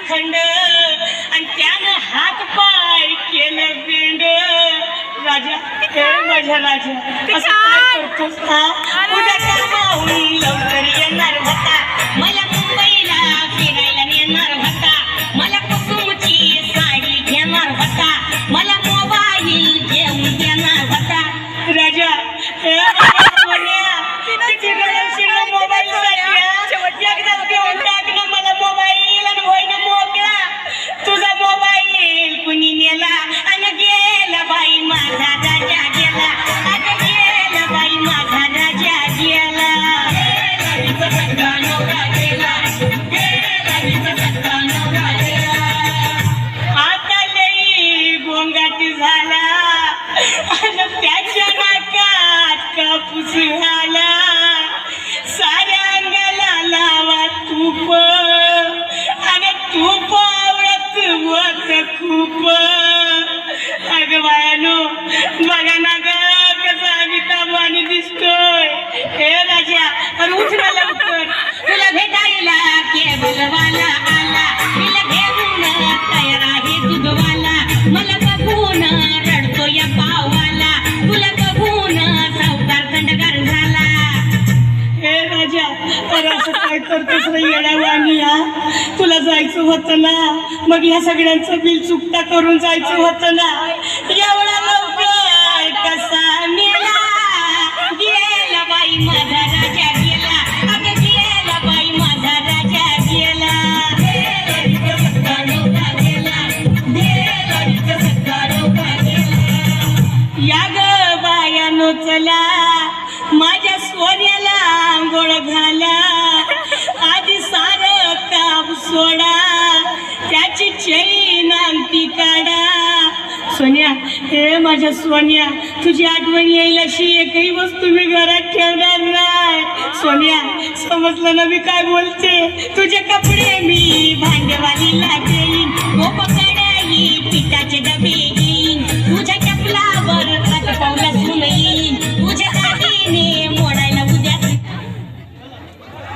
खंड आणि त्यानं हात पाय केलं बेंड. राजा हे माझ्या राजा असं काय करतोस हा? उद्या कामाहून लवकर येणार होता, मला मुंबईला फिरायला नेणार होता, मला कुसुमची साडी घेणार होता, मला मोबाईल घेऊन देणार होता. राजा हे मोबाईल एकदा देऊन टाक ना मला मोबाईल आणि होईना मोकळा. तुझा मोबाईल कुणी नेला आणि गेला बाई माझा राजा गेला, आता गेला बाई माझा राजा गेला. आता लई गोंगाट झाला आणि त्याच्या नाकात कापूस झाला. साऱ्या अंगाला लावा तूप आणि तूप आवडत होत खूप. अगं बायानो बघा ना ग कसा अमिताभाने दिसतोय. हे राजा अरे उठ ना लवकर, तुला भेटायला केबलवाला आला, तिला घेऊन तयार आहे दूधवाला, मला बघून रडतो या पावाला, तुला बघून सावकार थंडगार झाला. हे राजा अरे असं काय करतोस रे येड्यावानी हा? तुला जायचं होतं ना, मग ह्या सगळ्यांचं बिल चुकता करून जायचं होतं ना. एवढा लवकर कसा मेला, गेला बाई माझा राजा गेला, अगं गेला बाई माझा राजा गेला. या ग बायानो चला माझ्या सोन्याला आंघोळ घाला, आधी सारं काम सोडा, त्याची चैन अंगठी काढा. सोन्या हे माझ्या सोन्या तुझी आठवण येईल अशी एकही वस्तू मी घरात ठेवणार नाही. सोन्या समजलं ना मी काय बोलते? तुझे कपडे मी भांडेवालीला देईन, पकड